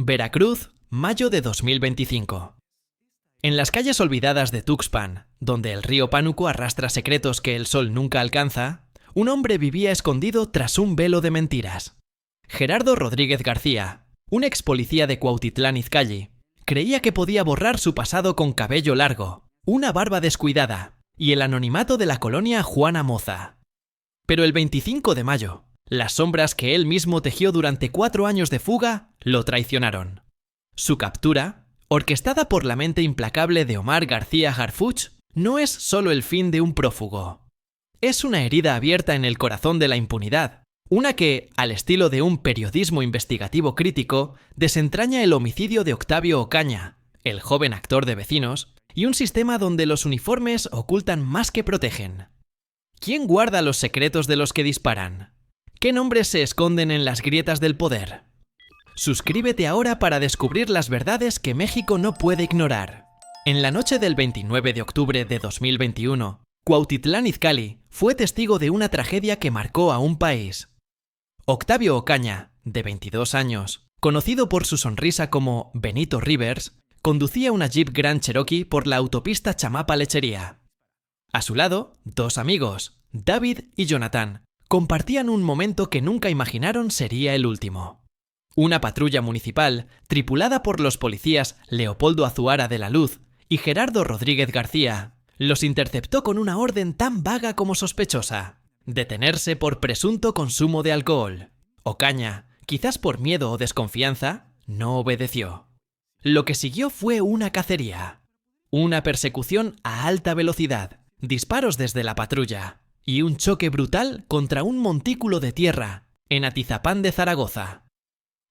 Veracruz, mayo de 2025. En las calles olvidadas de Tuxpan, donde el río Pánuco arrastra secretos que el sol nunca alcanza, un hombre vivía escondido tras un velo de mentiras. Gerardo Rodríguez García, un ex policía de Cuautitlán Izcalli, creía que podía borrar su pasado con cabello largo, una barba descuidada y el anonimato de la colonia Juana Moza. Pero el 25 de mayo, las sombras que él mismo tejió durante 4 años de fuga lo traicionaron. Su captura, orquestada por la mente implacable de Omar García Harfuch, no es solo el fin de un prófugo. Es una herida abierta en el corazón de la impunidad, una que, al estilo de un periodismo investigativo crítico, desentraña el homicidio de Octavio Ocaña, el joven actor de Vecinos, y un sistema donde los uniformes ocultan más que protegen. ¿Quién guarda los secretos de los que disparan? ¿Qué nombres se esconden en las grietas del poder? Suscríbete ahora para descubrir las verdades que México no puede ignorar. En la noche del 29 de octubre de 2021, Cuautitlán Izcalli fue testigo de una tragedia que marcó a un país. Octavio Ocaña, de 22 años, conocido por su sonrisa como Benito Rivers, conducía una Jeep Grand Cherokee por la autopista Chamapa-Lechería. A su lado, 2 amigos, David y Jonathan, compartían un momento que nunca imaginaron sería el último. Una patrulla municipal, tripulada por los policías Leopoldo Azuara de la Luz y Gerardo Rodríguez García, los interceptó con una orden tan vaga como sospechosa: detenerse por presunto consumo de alcohol. Ocaña, quizás por miedo o desconfianza, no obedeció. Lo que siguió fue una cacería. Una persecución a alta velocidad, disparos desde la patrulla y un choque brutal contra un montículo de tierra en Atizapán de Zaragoza.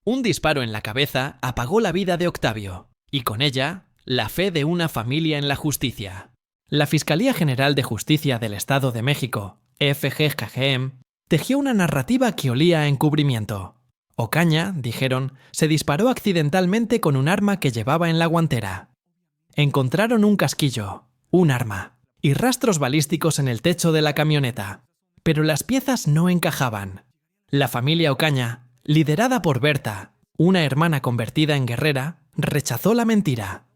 Un disparo en la cabeza apagó la vida de Octavio, y con ella, la fe de una familia en la justicia. La Fiscalía General de Justicia del Estado de México, FGJM, tejió una narrativa que olía a encubrimiento. Ocaña, dijeron, se disparó accidentalmente con un arma que llevaba en la guantera. Encontraron un casquillo, un arma y rastros balísticos en el techo de la camioneta, pero las piezas no encajaban. La familia Ocaña, liderada por Berta, una hermana convertida en guerrera, rechazó la mentira.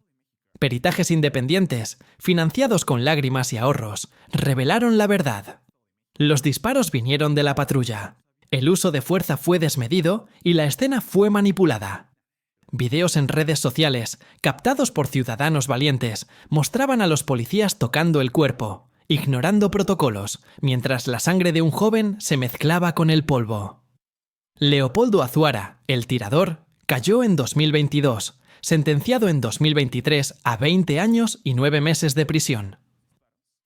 Peritajes independientes, financiados con lágrimas y ahorros, revelaron la verdad. Los disparos vinieron de la patrulla, el uso de fuerza fue desmedido y la escena fue manipulada. Videos en redes sociales, captados por ciudadanos valientes, mostraban a los policías tocando el cuerpo, ignorando protocolos, mientras la sangre de un joven se mezclaba con el polvo. Leopoldo Azuara, el tirador, cayó en 2022, sentenciado en 2023 a 20 años y 9 meses de prisión.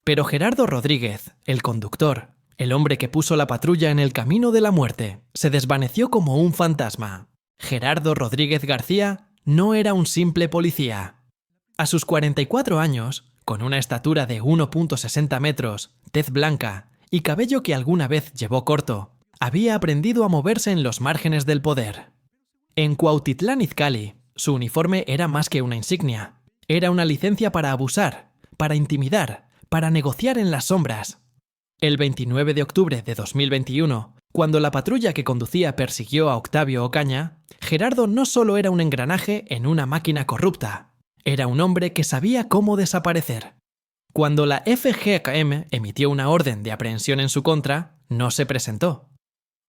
Pero Gerardo Rodríguez, el conductor, el hombre que puso la patrulla en el camino de la muerte, se desvaneció como un fantasma. Gerardo Rodríguez García no era un simple policía. A sus 44 años, con una estatura de 1,60 metros, tez blanca y cabello que alguna vez llevó corto, había aprendido a moverse en los márgenes del poder. En Cuautitlán Izcalli, su uniforme era más que una insignia. Era una licencia para abusar, para intimidar, para negociar en las sombras. El 29 de octubre de 2021, cuando la patrulla que conducía persiguió a Octavio Ocaña, Gerardo no solo era un engranaje en una máquina corrupta, era un hombre que sabía cómo desaparecer. Cuando la FGJM emitió una orden de aprehensión en su contra, no se presentó.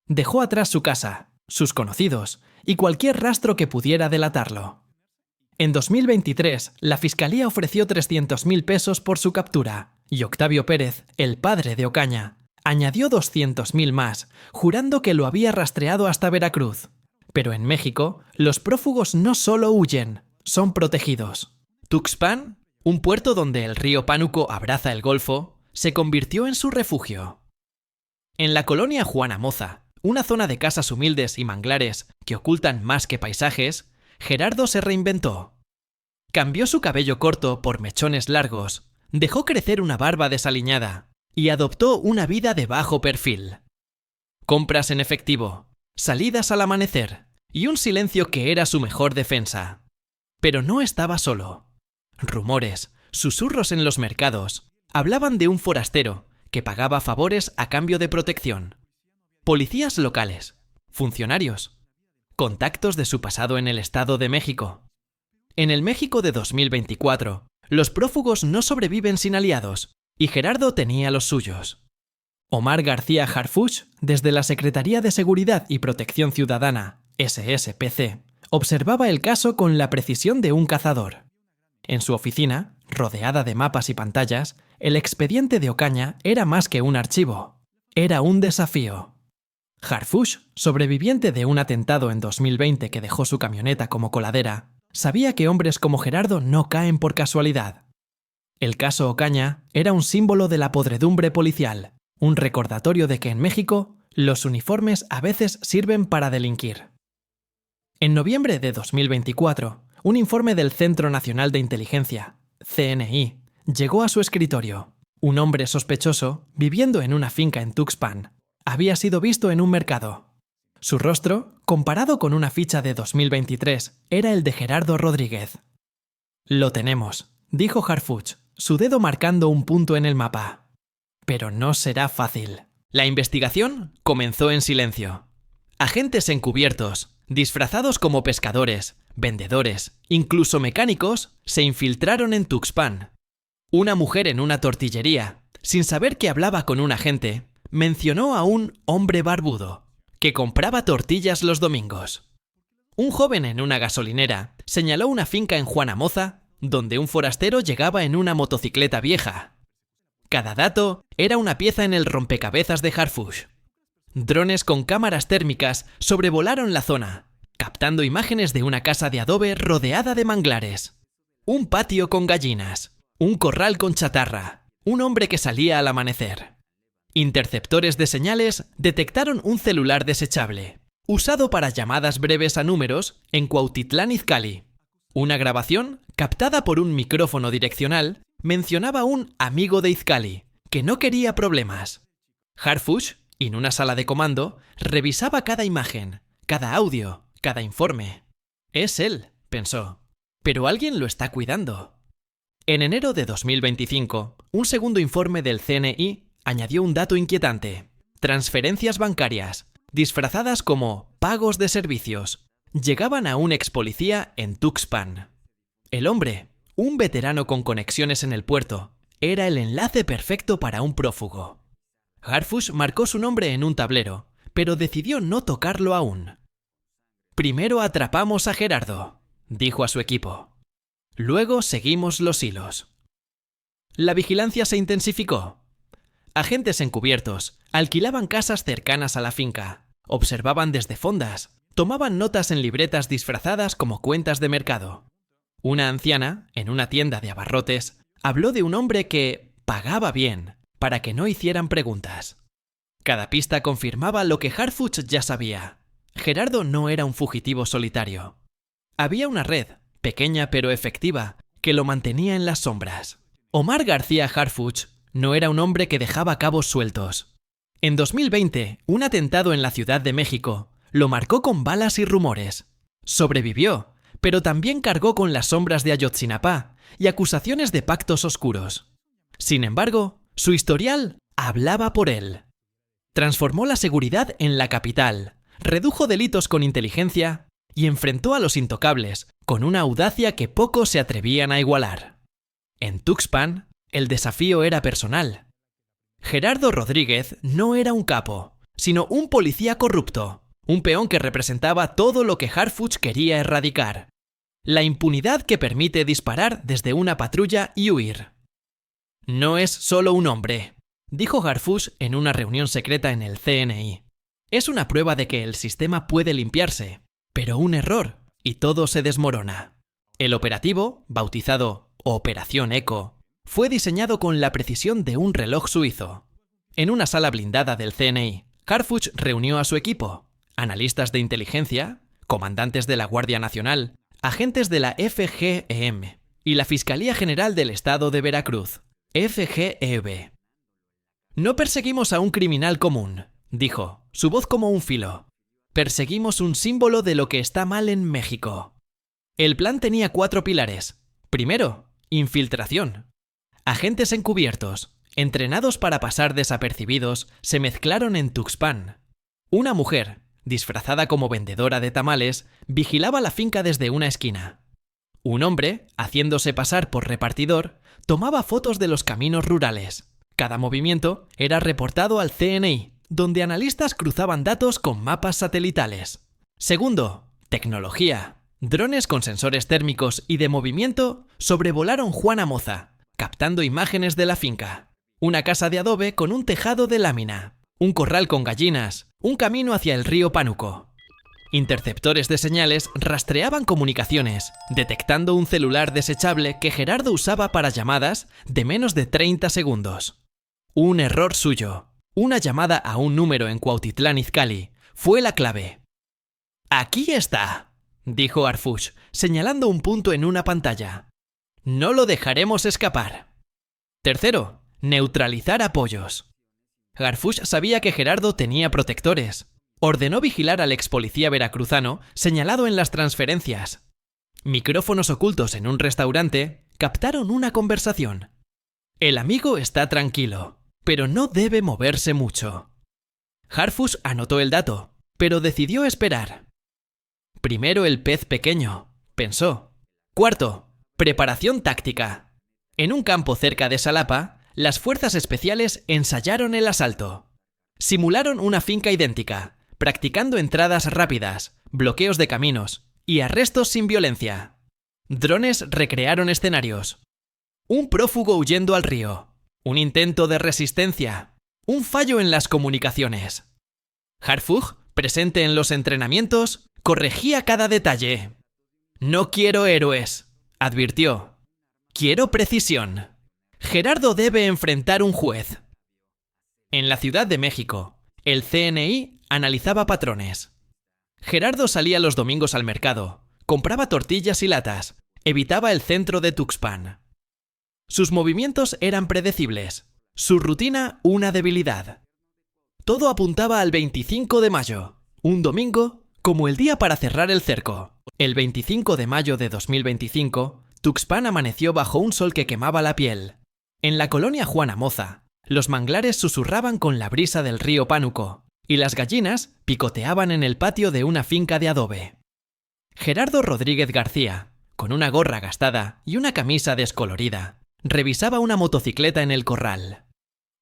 Dejó atrás su casa, sus conocidos y cualquier rastro que pudiera delatarlo. En 2023, la Fiscalía ofreció 300.000 pesos por su captura, y Octavio Pérez, el padre de Ocaña, añadió 200.000 más, jurando que lo había rastreado hasta Veracruz. Pero en México, los prófugos no solo huyen, son protegidos. Tuxpan, un puerto donde el río Pánuco abraza el Golfo, se convirtió en su refugio. En la colonia Juana Moza, una zona de casas humildes y manglares que ocultan más que paisajes, Gerardo se reinventó. Cambió su cabello corto por mechones largos, dejó crecer una barba desaliñada y adoptó una vida de bajo perfil. Compras en efectivo, salidas al amanecer y un silencio que era su mejor defensa. Pero no estaba solo. Rumores, susurros en los mercados, hablaban de un forastero que pagaba favores a cambio de protección. Policías locales, funcionarios, contactos de su pasado en el Estado de México. En el México de 2024, los prófugos no sobreviven sin aliados, y Gerardo tenía los suyos. Omar García Harfuch, desde la Secretaría de Seguridad y Protección Ciudadana, SSPC, observaba el caso con la precisión de un cazador. En su oficina, rodeada de mapas y pantallas, el expediente de Ocaña era más que un archivo. Era un desafío. Harfuch, sobreviviente de un atentado en 2020 que dejó su camioneta como coladera, sabía que hombres como Gerardo no caen por casualidad. El caso Ocaña era un símbolo de la podredumbre policial, un recordatorio de que en México los uniformes a veces sirven para delinquir. En noviembre de 2024, un informe del Centro Nacional de Inteligencia, CNI, llegó a su escritorio. Un hombre sospechoso, viviendo en una finca en Tuxpan, había sido visto en un mercado. Su rostro, comparado con una ficha de 2023, era el de Gerardo Rodríguez. «Lo tenemos», dijo Harfuch, su dedo marcando un punto en el mapa. Pero no será fácil. La investigación comenzó en silencio. Agentes encubiertos, disfrazados como pescadores, vendedores, incluso mecánicos, se infiltraron en Tuxpan. Una mujer en una tortillería, sin saber que hablaba con un agente, mencionó a un hombre barbudo, que compraba tortillas los domingos. Un joven en una gasolinera señaló una finca en Juanamoza, donde un forastero llegaba en una motocicleta vieja. Cada dato era una pieza en el rompecabezas de Harfuch. Drones con cámaras térmicas sobrevolaron la zona, captando imágenes de una casa de adobe rodeada de manglares, un patio con gallinas, un corral con chatarra, un hombre que salía al amanecer. Interceptores de señales detectaron un celular desechable, usado para llamadas breves a números en Cuautitlán Izcalli. Una grabación, captada por un micrófono direccional, mencionaba a un amigo de Izcalli, que no quería problemas. Harfuch, en una sala de comando, revisaba cada imagen, cada audio, cada informe. «Es él», pensó, «pero alguien lo está cuidando». En enero de 2025, un segundo informe del CNI añadió un dato inquietante. Transferencias bancarias, disfrazadas como pagos de servicios, llegaban a un expolicía en Tuxpan. El hombre, un veterano con conexiones en el puerto, era el enlace perfecto para un prófugo. Harfuch marcó su nombre en un tablero, pero decidió no tocarlo aún. «Primero atrapamos a Gerardo», dijo a su equipo. «Luego seguimos los hilos». La vigilancia se intensificó. Agentes encubiertos alquilaban casas cercanas a la finca, observaban desde fondas, tomaban notas en libretas disfrazadas como cuentas de mercado. Una anciana, en una tienda de abarrotes, habló de un hombre que pagaba bien para que no hicieran preguntas. Cada pista confirmaba lo que Harfuch ya sabía. Gerardo no era un fugitivo solitario. Había una red, pequeña pero efectiva, que lo mantenía en las sombras. Omar García Harfuch no era un hombre que dejaba cabos sueltos. En 2020, un atentado en la Ciudad de México lo marcó con balas y rumores. Sobrevivió, pero también cargó con las sombras de Ayotzinapa y acusaciones de pactos oscuros. Sin embargo, su historial hablaba por él. Transformó la seguridad en la capital, redujo delitos con inteligencia y enfrentó a los intocables con una audacia que pocos se atrevían a igualar. En Tuxpan, el desafío era personal. Gerardo Rodríguez no era un capo, sino un policía corrupto, un peón que representaba todo lo que Harfuch quería erradicar: la impunidad que permite disparar desde una patrulla y huir. «No es solo un hombre», dijo Harfuch en una reunión secreta en el CNI. «Es una prueba de que el sistema puede limpiarse, pero un error y todo se desmorona». El operativo, bautizado Operación Eco, fue diseñado con la precisión de un reloj suizo. En una sala blindada del CNI, Harfuch reunió a su equipo: analistas de inteligencia, comandantes de la Guardia Nacional, agentes de la FGEM y la Fiscalía General del Estado de Veracruz, FGEB. «No perseguimos a un criminal común», dijo, su voz como un filo. «Perseguimos un símbolo de lo que está mal en México». El plan tenía 4 pilares. Primero, infiltración. Agentes encubiertos, entrenados para pasar desapercibidos, se mezclaron en Tuxpan. Una mujer, disfrazada como vendedora de tamales, vigilaba la finca desde una esquina. Un hombre, haciéndose pasar por repartidor, tomaba fotos de los caminos rurales. Cada movimiento era reportado al CNI, donde analistas cruzaban datos con mapas satelitales. Segundo, tecnología. Drones con sensores térmicos y de movimiento sobrevolaron Juana Moza, captando imágenes de la finca. Una casa de adobe con un tejado de lámina, un corral con gallinas, un camino hacia el río Pánuco. Interceptores de señales rastreaban comunicaciones, detectando un celular desechable que Gerardo usaba para llamadas de menos de 30 segundos. Un error suyo. Una llamada a un número en Cuautitlán Izcalli fue la clave. «Aquí está», dijo Harfuch, señalando un punto en una pantalla. «No lo dejaremos escapar». Tercero, neutralizar apoyos. Harfuch sabía que Gerardo tenía protectores. Ordenó vigilar al ex policía veracruzano señalado en las transferencias. Micrófonos ocultos en un restaurante captaron una conversación. «El amigo está tranquilo, pero no debe moverse mucho». Harfuch anotó el dato, pero decidió esperar. Primero el pez pequeño, pensó. Cuarto, preparación táctica. En un campo cerca de Salapa, las fuerzas especiales ensayaron el asalto. Simularon una finca idéntica, practicando entradas rápidas, bloqueos de caminos y arrestos sin violencia. Drones recrearon escenarios. Un prófugo huyendo al río, un intento de resistencia, un fallo en las comunicaciones. Harfuch, presente en los entrenamientos, corregía cada detalle. «No quiero héroes», advirtió. «Quiero precisión. Gerardo debe enfrentar un juez». En la Ciudad de México, el CNI analizaba patrones. Gerardo salía los domingos al mercado, compraba tortillas y latas, evitaba el centro de Tuxpan. Sus movimientos eran predecibles, su rutina una debilidad. Todo apuntaba al 25 de mayo, un domingo, como el día para cerrar el cerco. El 25 de mayo de 2025, Tuxpan amaneció bajo un sol que quemaba la piel. En la colonia Juana Moza, los manglares susurraban con la brisa del río Pánuco, y las gallinas picoteaban en el patio de una finca de adobe. Gerardo Rodríguez García, con una gorra gastada y una camisa descolorida, revisaba una motocicleta en el corral.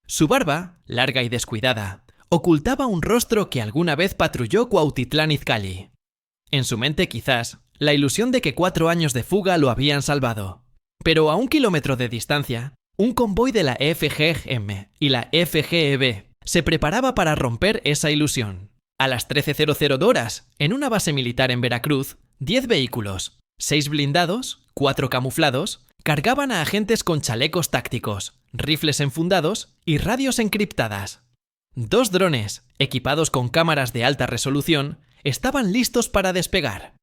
Su barba, larga y descuidada, ocultaba un rostro que alguna vez patrulló Cuautitlán Izcalli. En su mente, quizás, la ilusión de que 4 años de fuga lo habían salvado. Pero a 1 kilómetro de distancia, un convoy de la FGM y la FGEB se preparaba para romper esa ilusión. A las 13:00 horas, en una base militar en Veracruz, 10 vehículos, 6 blindados, 4 camuflados, cargaban a agentes con chalecos tácticos, rifles enfundados y radios encriptadas. 2 drones, equipados con cámaras de alta resolución, estaban listos para despegar.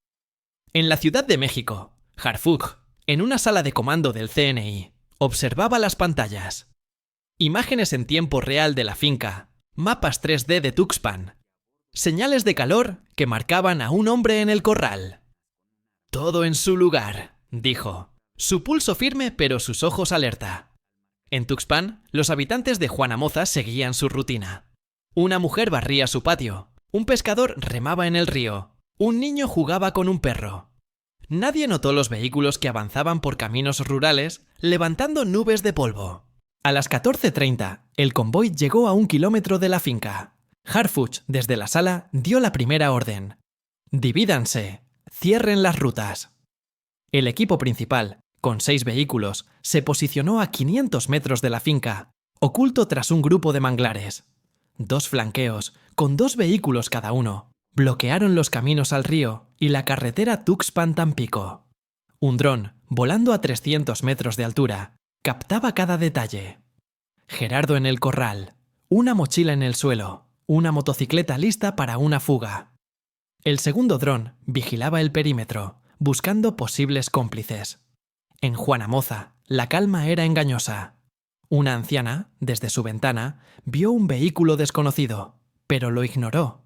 En la Ciudad de México, Harfuch, en una sala de comando del CNI, observaba las pantallas. Imágenes en tiempo real de la finca, mapas 3D de Tuxpan, señales de calor que marcaban a un hombre en el corral. «Todo en su lugar», dijo, su pulso firme pero sus ojos alerta. En Tuxpan, los habitantes de Juana Moza seguían su rutina. Una mujer barría su patio, un pescador remaba en el río, un niño jugaba con un perro. Nadie notó los vehículos que avanzaban por caminos rurales, levantando nubes de polvo. A las 14:30, el convoy llegó a 1 kilómetro de la finca. Harfuch, desde la sala, dio la primera orden. «Divídanse, cierren las rutas». El equipo principal, con 6 vehículos, se posicionó a 500 metros de la finca, oculto tras un grupo de manglares. 2 flanqueos, con 2 vehículos cada uno, bloquearon los caminos al río y la carretera Tuxpan-Tampico. Un dron, volando a 300 metros de altura, captaba cada detalle. Gerardo en el corral, una mochila en el suelo, una motocicleta lista para una fuga. El segundo dron vigilaba el perímetro, buscando posibles cómplices. En Juana Moza, la calma era engañosa. Una anciana, desde su ventana, vio un vehículo desconocido, pero lo ignoró.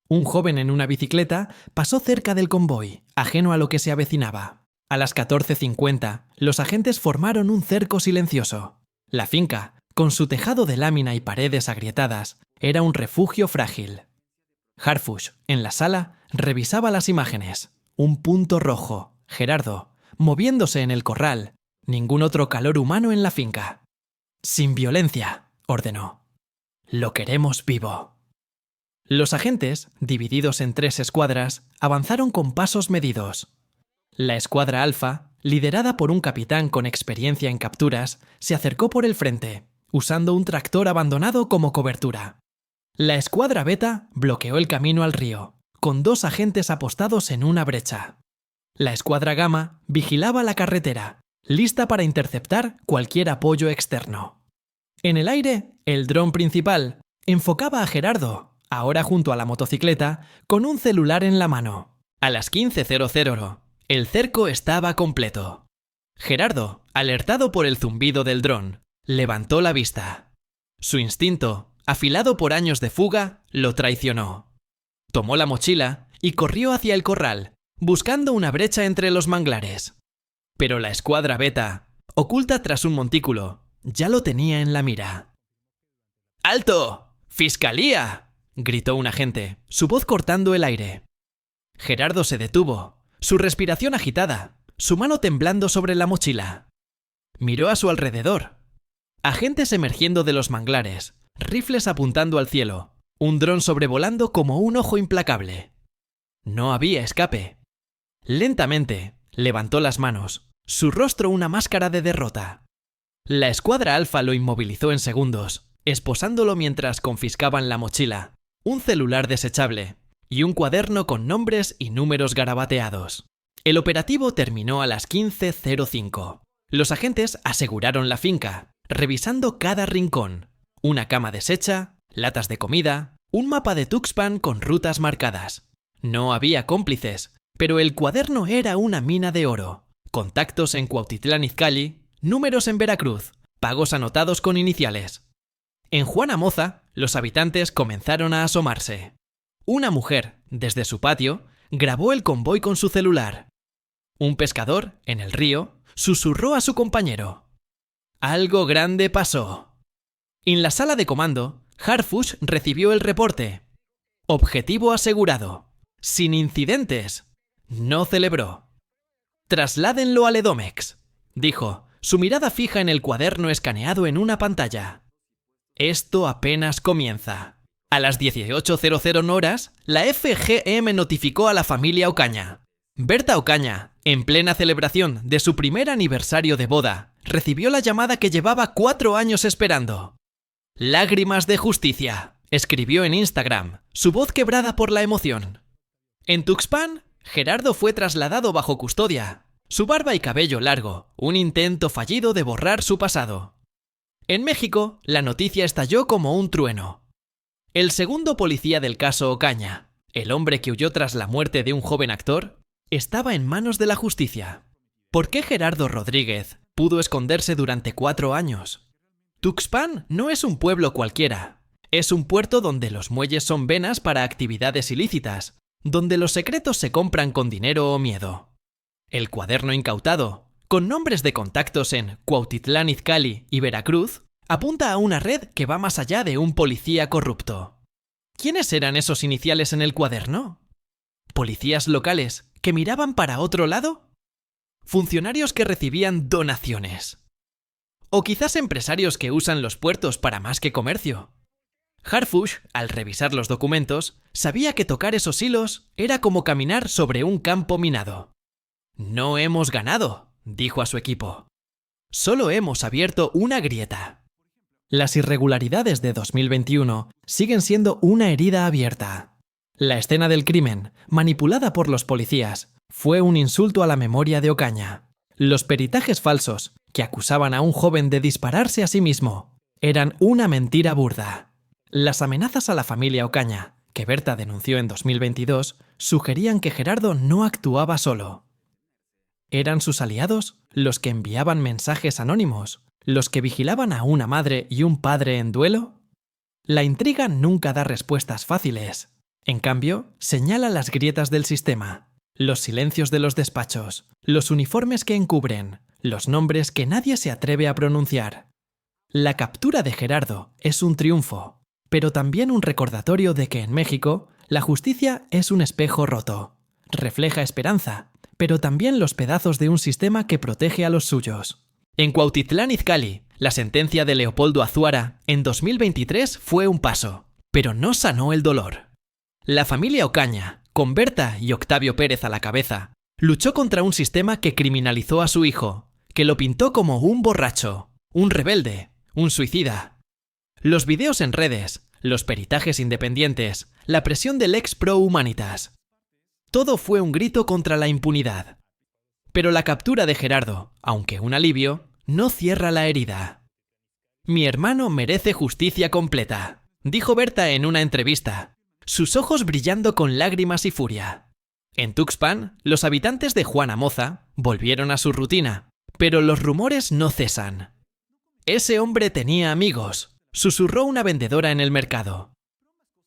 Un joven en una bicicleta pasó cerca del convoy, ajeno a lo que se avecinaba. A las 14:50, los agentes formaron un cerco silencioso. La finca, con su tejado de lámina y paredes agrietadas, era un refugio frágil. Harfush, en la sala, revisaba las imágenes. Un punto rojo. Gerardo, moviéndose en el corral. Ningún otro calor humano en la finca. Sin violencia, ordenó. Lo queremos vivo. Los agentes, divididos en 3 escuadras, avanzaron con pasos medidos. La escuadra Alfa, liderada por un capitán con experiencia en capturas, se acercó por el frente, usando un tractor abandonado como cobertura. La escuadra Beta bloqueó el camino al río, con 2 agentes apostados en una brecha. La escuadra Gamma vigilaba la carretera, lista para interceptar cualquier apoyo externo. En el aire, el dron principal enfocaba a Gerardo, ahora junto a la motocicleta, con un celular en la mano. A las 15:00, el cerco estaba completo. Gerardo, alertado por el zumbido del dron, levantó la vista. Su instinto, afilado por años de fuga, lo traicionó. Tomó la mochila y corrió hacia el corral, buscando una brecha entre los manglares. Pero la escuadra Beta, oculta tras un montículo, ya lo tenía en la mira. ¡Alto! ¡Fiscalía!, gritó un agente, su voz cortando el aire. Gerardo se detuvo, su respiración agitada, su mano temblando sobre la mochila. Miró a su alrededor. Agentes emergiendo de los manglares, rifles apuntando al cielo, un dron sobrevolando como un ojo implacable. No había escape. Lentamente, levantó las manos, su rostro una máscara de derrota. La escuadra Alfa lo inmovilizó en segundos, esposándolo mientras confiscaban la mochila, un celular desechable y un cuaderno con nombres y números garabateados. El operativo terminó a las 15:05. Los agentes aseguraron la finca, revisando cada rincón. Una cama deshecha, latas de comida, un mapa de Tuxpan con rutas marcadas. No había cómplices, pero el cuaderno era una mina de oro. Contactos en Cuautitlán Izcalli, números en Veracruz, pagos anotados con iniciales. En Juana Moza, los habitantes comenzaron a asomarse. Una mujer, desde su patio, grabó el convoy con su celular. Un pescador, en el río, susurró a su compañero. Algo grande pasó. En la sala de comando, Harfush recibió el reporte. Objetivo asegurado. Sin incidentes. No celebró. Trasládenlo al Edomex, dijo, su mirada fija en el cuaderno escaneado en una pantalla. Esto apenas comienza. A las 18:00 horas, la FGM notificó a la familia Ocaña. Berta Ocaña, en plena celebración de su primer aniversario de boda, recibió la llamada que llevaba 4 años esperando. Lágrimas de justicia, escribió en Instagram, su voz quebrada por la emoción. En Tuxpan, Gerardo fue trasladado bajo custodia. Su barba y cabello largo, un intento fallido de borrar su pasado. En México, la noticia estalló como un trueno. El segundo policía del caso Ocaña, el hombre que huyó tras la muerte de un joven actor, estaba en manos de la justicia. ¿Por qué Gerardo Rodríguez pudo esconderse durante 4 años? Tuxpan no es un pueblo cualquiera. Es un puerto donde los muelles son venas para actividades ilícitas, donde los secretos se compran con dinero o miedo. El cuaderno incautado, con nombres de contactos en Cuautitlán Izcalli y Veracruz, apunta a una red que va más allá de un policía corrupto. ¿Quiénes eran esos iniciales en el cuaderno? ¿Policías locales que miraban para otro lado? ¿Funcionarios que recibían donaciones? ¿O quizás empresarios que usan los puertos para más que comercio? Harfush, al revisar los documentos, sabía que tocar esos hilos era como caminar sobre un campo minado. No hemos ganado, dijo a su equipo. Solo hemos abierto una grieta. Las irregularidades de 2021 siguen siendo una herida abierta. La escena del crimen, manipulada por los policías, fue un insulto a la memoria de Ocaña. Los peritajes falsos, que acusaban a un joven de dispararse a sí mismo, eran una mentira burda. Las amenazas a la familia Ocaña, que Berta denunció en 2022, sugerían que Gerardo no actuaba solo. ¿Eran sus aliados los que enviaban mensajes anónimos, los que vigilaban a una madre y un padre en duelo? La intriga nunca da respuestas fáciles. En cambio, señala las grietas del sistema, los silencios de los despachos, los uniformes que encubren, los nombres que nadie se atreve a pronunciar. La captura de Gerardo es un triunfo, pero también un recordatorio de que en México La justicia es un espejo roto. Refleja esperanza, pero también los pedazos de un sistema que protege a los suyos. En Cuautitlán Izcalli, la sentencia de Leopoldo Azuara en 2023 fue un paso, pero no sanó el dolor. La familia Ocaña, con Berta y Octavio Pérez a la cabeza, luchó contra un sistema que criminalizó a su hijo, que lo pintó como un borracho, un rebelde, un suicida. Los videos en redes, los peritajes independientes, la presión del ex pro Humanitas. Todo fue un grito contra la impunidad. Pero la captura de Gerardo, aunque un alivio, no cierra la herida. Mi hermano merece justicia completa, dijo Berta en una entrevista, sus ojos brillando con lágrimas y furia. En Tuxpan, los habitantes de Juanamoza volvieron a su rutina, pero los rumores no cesan. Ese hombre tenía amigos, susurró una vendedora en el mercado.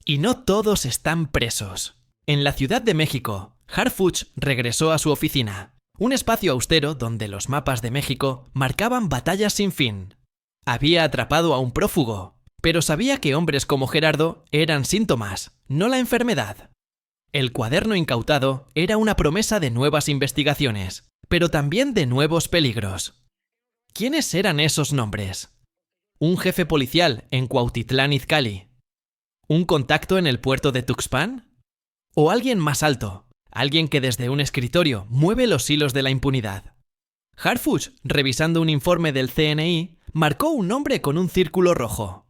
Y no todos están presos. En la Ciudad de México, Harfuch regresó a su oficina, un espacio austero donde los mapas de México marcaban batallas sin fin. Había atrapado a un prófugo, pero sabía que hombres como Gerardo eran síntomas, no la enfermedad. El cuaderno incautado era una promesa de nuevas investigaciones, pero también de nuevos peligros. ¿Quiénes eran esos nombres? ¿Un jefe policial en Cuautitlán Izcalli? ¿Un contacto en el puerto de Tuxpan? ¿O alguien más alto? Alguien que desde un escritorio mueve los hilos de la impunidad. Harfuch, revisando un informe del CNI, marcó un nombre con un círculo rojo.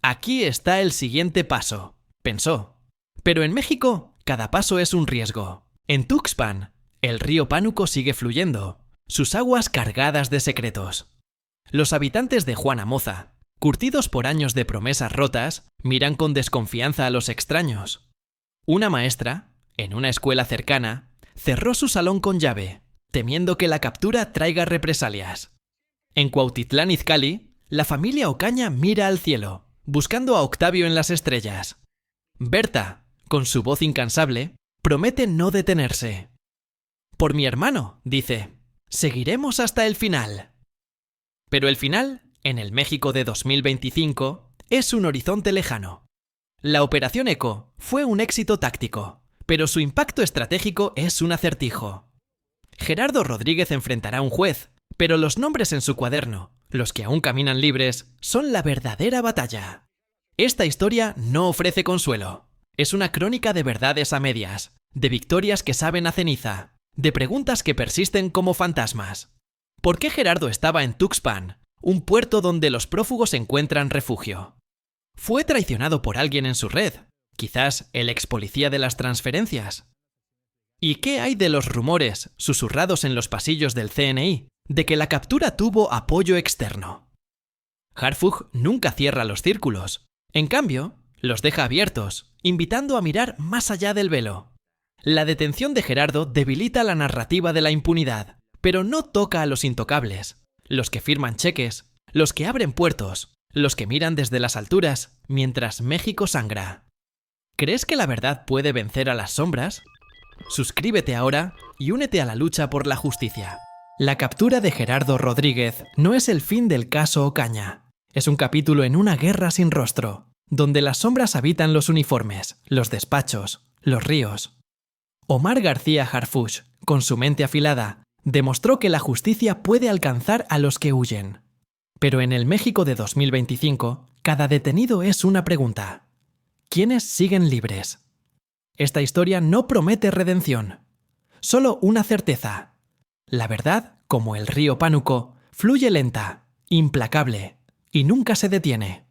Aquí está el siguiente paso, pensó. Pero en México, cada paso es un riesgo. En Tuxpan, el río Pánuco sigue fluyendo, sus aguas cargadas de secretos. Los habitantes de Juanamoza, curtidos por años de promesas rotas, miran con desconfianza a los extraños. Una maestra, en una escuela cercana, cerró su salón con llave, temiendo que la captura traiga represalias. En Cuautitlán Izcalli, la familia Ocaña mira al cielo, buscando a Octavio en las estrellas. Berta, con su voz incansable, promete no detenerse. Por mi hermano, dice, seguiremos hasta el final. Pero el final, en el México de 2025, es un horizonte lejano. La Operación Eco fue un éxito táctico, pero su impacto estratégico es un acertijo. Gerardo Rodríguez enfrentará a un juez, pero los nombres en su cuaderno, los que aún caminan libres, son la verdadera batalla. Esta historia no ofrece consuelo. Es una crónica de verdades a medias, de victorias que saben a ceniza, de preguntas que persisten como fantasmas. ¿Por qué Gerardo estaba en Tuxpan, un puerto donde los prófugos encuentran refugio? ¿Fue traicionado por alguien en su red? ¿Quizás el ex policía de las transferencias? ¿Y qué hay de los rumores, susurrados en los pasillos del CNI, de que la captura tuvo apoyo externo? Harfuch nunca cierra los círculos. En cambio, los deja abiertos, invitando a mirar más allá del velo. La detención de Gerardo debilita la narrativa de la impunidad, pero no toca a los intocables, los que firman cheques, los que abren puertos, los que miran desde las alturas mientras México sangra. ¿Crees que la verdad puede vencer a las sombras? Suscríbete ahora y únete a la lucha por la justicia. La captura de Gerardo Rodríguez no es el fin del caso Ocaña. Es un capítulo en una guerra sin rostro, donde las sombras habitan los uniformes, los despachos, los ríos. Omar García Harfuch, con su mente afilada, demostró que la justicia puede alcanzar a los que huyen. Pero en el México de 2025, cada detenido es una pregunta. ¿Quiénes siguen libres? Esta historia no promete redención, solo una certeza. La verdad, como el río Pánuco, fluye lenta, implacable y nunca se detiene.